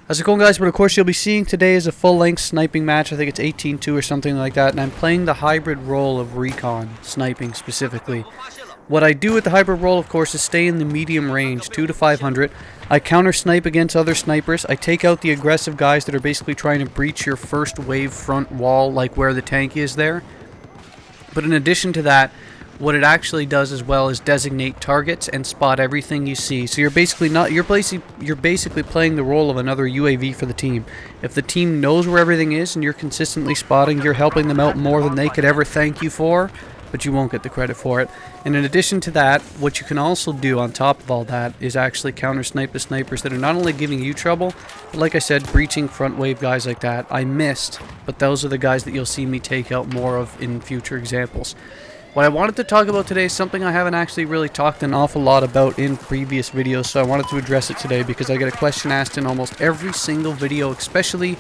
How's it going, guys? But of course you'll be seeing today is a full-length sniping match. I think it's 18-2 or something like that, and I'm playing the hybrid role of recon, sniping specifically. What I do with the hybrid role, of course, is stay in the medium range, 2 to 500. I counter snipe against other snipers. I take out the aggressive guys that are basically trying to breach your first wave front wall, like where the tank is there. But in addition to that, what it actually does as well is designate targets and spot everything you see. So you're basically playing the role of another UAV for the team. If the team knows where everything is and you're consistently spotting, you're helping them out more than they could ever thank you for, but you won't get the credit for it. And in addition to that, what you can also do on top of all that is actually counter snipe the snipers that are not only giving you trouble, but like I said, breaching front wave guys like that. I missed, but those are the guys that you'll see me take out more of in future examples. What I wanted to talk about today is something I haven't actually really talked an awful lot about in previous videos, so I wanted to address it today because I get a question asked in almost every single video, especially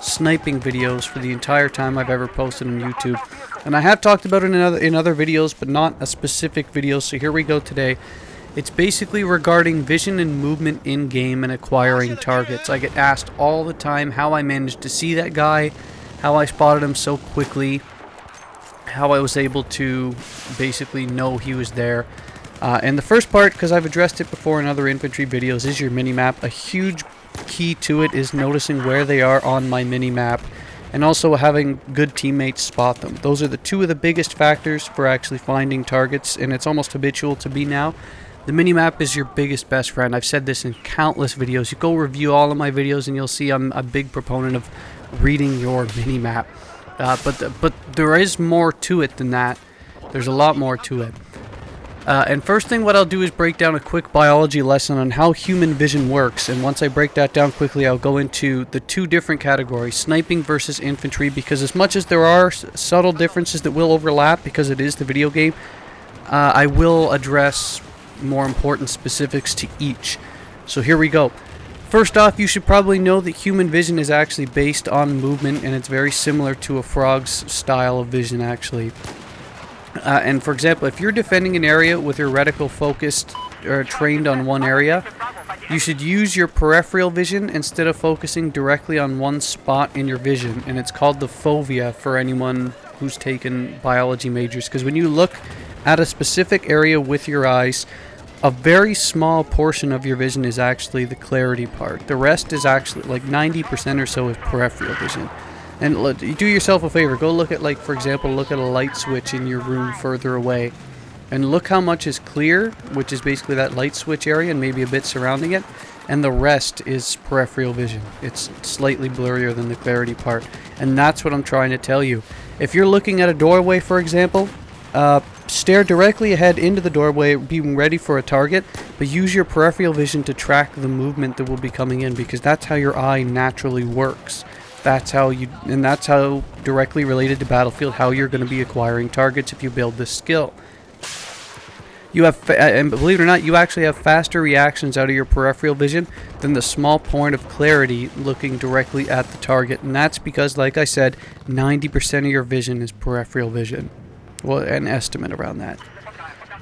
sniping videos, for the entire time I've ever posted on YouTube. And I have talked about it in other videos, but not a specific video, so here we go today. It's basically regarding vision and movement in-game and acquiring targets. I get asked all the time how I managed to see that guy, how I spotted him so quickly, how I was able to basically know he was there. And the first part, because I've addressed it before in other infantry videos, is your minimap. A huge key to it is noticing where they are on my minimap and also having good teammates spot them. Those are the two of the biggest factors for actually finding targets, and it's almost habitual to be now. The minimap is your biggest best friend. I've said this in countless videos. You go review all of my videos and you'll see I'm a big proponent of reading your minimap. But there is more to it than that. There's a lot more to it. And first thing what I'll do is break down a quick biology lesson on how human vision works. And once I break that down quickly, I'll go into the two different categories, sniping versus infantry, because as much as there are subtle differences that will overlap because it is the video game, I will address more important specifics to each. So here we go. First off, you should probably know that human vision is actually based on movement, and it's very similar to a frog's style of vision, actually. And for example, if you're defending an area with your reticle focused or trained on one area, you should use your peripheral vision instead of focusing directly on one spot in your vision, and it's called the fovea for anyone who's taken biology majors, because when you look at a specific area with your eyes, a very small portion of your vision is actually the clarity part. The rest is actually like 90% or so is peripheral vision. And do yourself a favor, go look at, like, for example, look at a light switch in your room further away. And look how much is clear, which is basically that light switch area and maybe a bit surrounding it. And the rest is peripheral vision. It's slightly blurrier than the clarity part. And that's what I'm trying to tell you. If you're looking at a doorway, for example, stare directly ahead into the doorway, being ready for a target, but use your peripheral vision to track the movement that will be coming in, because that's how your eye naturally works. That's how directly related to Battlefield, how you're going to be acquiring targets if you build this skill. You have, and believe it or not, you actually have faster reactions out of your peripheral vision than the small point of clarity looking directly at the target, and that's because, like I said, 90% of your vision is peripheral vision. Well, an estimate around that.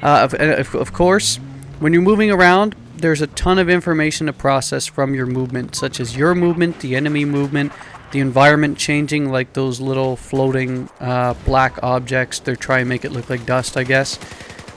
Of course, when you're moving around, there's a ton of information to process from your movement, such as your movement, the enemy movement, the environment changing, like those little floating black objects. They're trying to make it look like dust, I guess.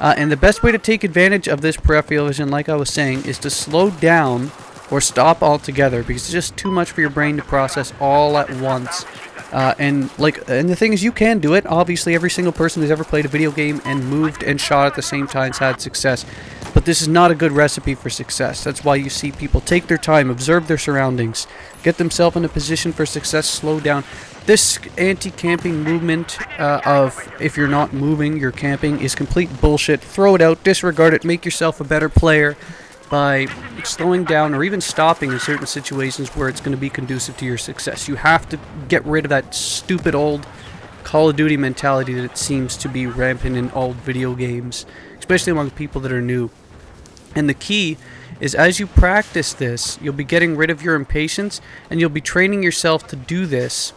And the best way to take advantage of this peripheral vision, like I was saying, is to slow down or stop altogether, because it's just too much for your brain to process all at once. And the thing is, you can do it. Obviously, every single person who's ever played a video game and moved and shot at the same time has had success. But this is not a good recipe for success. That's why you see people take their time, observe their surroundings, get themselves in a position for success, slow down. This anti-camping movement of if you're not moving, you're camping, is complete bullshit. Throw it out, disregard it, make yourself a better player by slowing down or even stopping in certain situations where it's going to be conducive to your success. You have to get rid of that stupid old Call of Duty mentality that it seems to be rampant in old video games, especially among people that are new. And the key is, as you practice this, you'll be getting rid of your impatience, and you'll be training yourself to do this.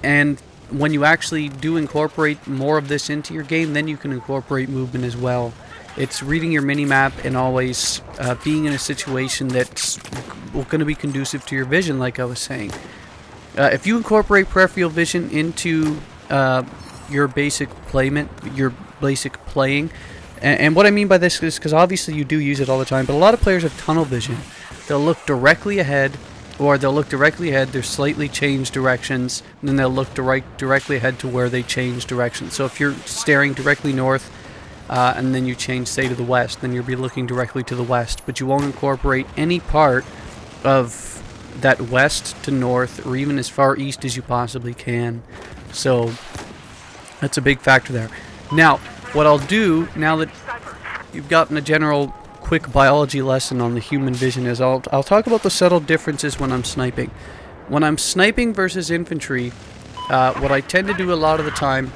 And when you actually do incorporate more of this into your game, then you can incorporate movement as well. It's reading your mini-map and always being in a situation that's going to be conducive to your vision, like I was saying. If you incorporate peripheral vision into your basic playing, and what I mean by this is because obviously you do use it all the time, but a lot of players have tunnel vision. They'll look directly ahead, or they'll look directly ahead, they're slightly changed directions, and then they'll look directly ahead to where they change directions. So if you're staring directly north, and then you change, say, to the west, then you'll be looking directly to the west, but you won't incorporate any part of that west to north, or even as far east as you possibly can. So that's a big factor there. Now, what I'll do, now that you've gotten a general quick biology lesson on the human vision, is I'll talk about the subtle differences when I'm sniping. When I'm sniping versus infantry, what I tend to do a lot of the time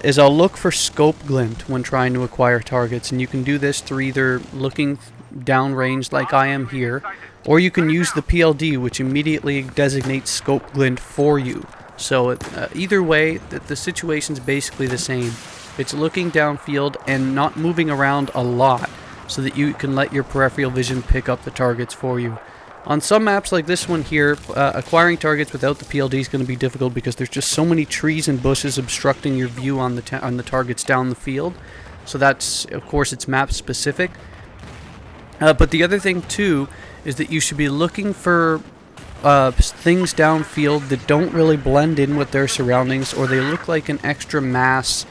is I'll look for scope glint when trying to acquire targets, and you can do this through either looking downrange like I am here, or you can use the PLD, which immediately designates scope glint for you. So either way, the situation's basically the same. It's looking downfield and not moving around a lot, so that you can let your peripheral vision pick up the targets for you. On some maps like this one here, acquiring targets without the PLD is going to be difficult because there's just so many trees and bushes obstructing your view on the targets down the field. So that's, of course, it's map specific. But the other thing too is that you should be looking for things downfield that don't really blend in with their surroundings, or they look like an extra mass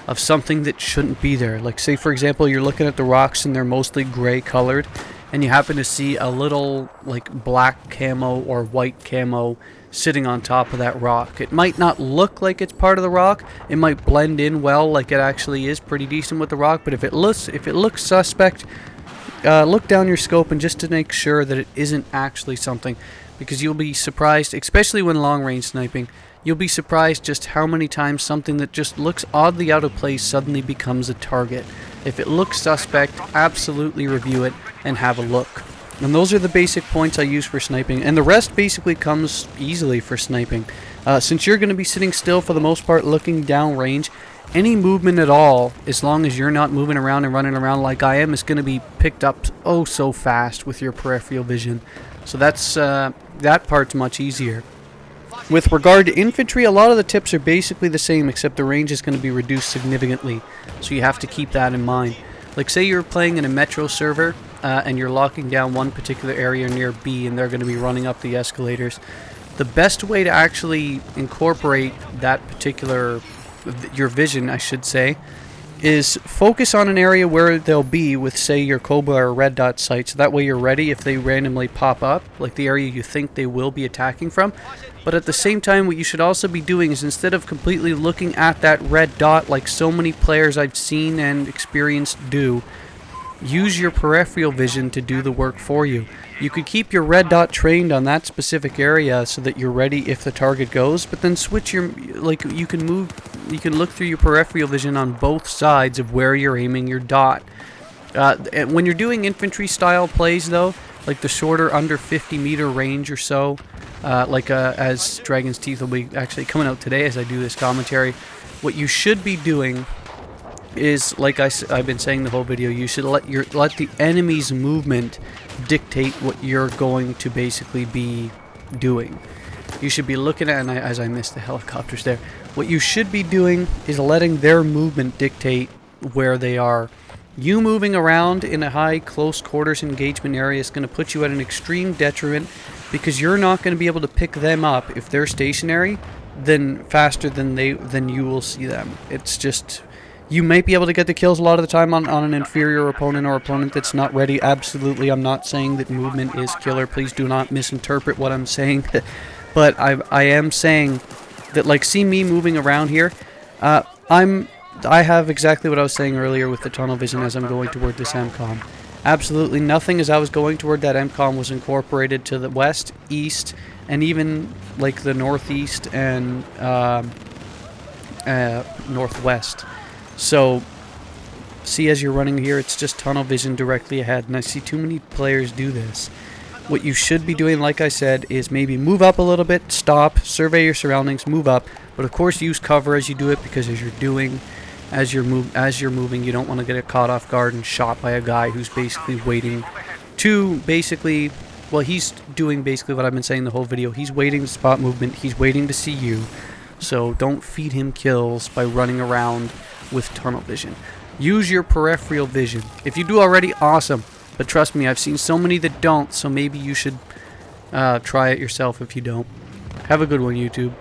of something that shouldn't be there. Like, say for example, you're looking at the rocks and they're mostly gray colored, and you happen to see a little like black camo or white camo sitting on top of that rock. It might not look like it's part of the rock. It might blend in well, like it actually is pretty decent with the rock. But if it looks suspect, look down your scope and just to make sure that it isn't actually something, because you'll be surprised, especially when long range sniping. You'll be surprised just how many times something that just looks oddly out of place suddenly becomes a target. If it looks suspect, absolutely review it and have a look. And those are the basic points I use for sniping, and the rest basically comes easily for sniping. Since you're going to be sitting still for the most part looking downrange, any movement at all, as long as you're not moving around and running around like I am, is going to be picked up oh so fast with your peripheral vision. So that's that part's much easier. With regard to infantry, a lot of the tips are basically the same, except the range is going to be reduced significantly, so you have to keep that in mind. Like, say you're playing in a metro server, and you're locking down one particular area near B, and they're going to be running up the escalators. The best way to actually incorporate that particular, your vision, I should say, is focus on an area where they'll be with, say, your Cobra or Red Dot sights. That way you're ready if they randomly pop up, like the area you think they will be attacking from. But at the same time, what you should also be doing is, instead of completely looking at that red dot like so many players I've seen and experienced do, use your peripheral vision to do the work for you. You could keep your red dot trained on that specific area so that you're ready if the target goes, but then switch your, like, you can look through your peripheral vision on both sides of where you're aiming your dot. When you're doing infantry style plays though, like the shorter under 50-meter range or so, as Dragon's Teeth will be actually coming out today as I do this commentary, what you should be doing is, like I've been saying the whole video, you should let the enemy's movement dictate what you're going to basically be doing. You should be looking at, and as I missed the helicopters there, what you should be doing is letting their movement dictate where they are. You moving around in a high close quarters engagement area is going to put you at an extreme detriment, because you're not going to be able to pick them up if they're stationary faster than you will see them. It's just, you might be able to get the kills a lot of the time on an inferior opponent or opponent that's not ready. Absolutely, I'm not saying that movement is killer. Please do not misinterpret what I'm saying. But I am saying that, like, see me moving around here. I have exactly what I was saying earlier with the tunnel vision as I'm going toward this MCOM. Absolutely nothing as I was going toward that MCOM was incorporated to the west, east, and even like the northeast and northwest. So, see, as you're running here, it's just tunnel vision directly ahead, and I see too many players do this. What you should be doing, like I said, is maybe move up a little bit, stop, survey your surroundings, move up, but of course use cover as you do it, because as you're doing, as you're moving. You don't want to get caught off guard and shot by a guy who's basically waiting to well, he's doing basically what I've been saying the whole video. He's waiting to spot movement. He's waiting to see you. So don't feed him kills by running around with tunnel vision. Use your peripheral vision. If you do already, awesome. But trust me, I've seen so many that don't, so maybe you should try it yourself if you don't. Have a good one, YouTube.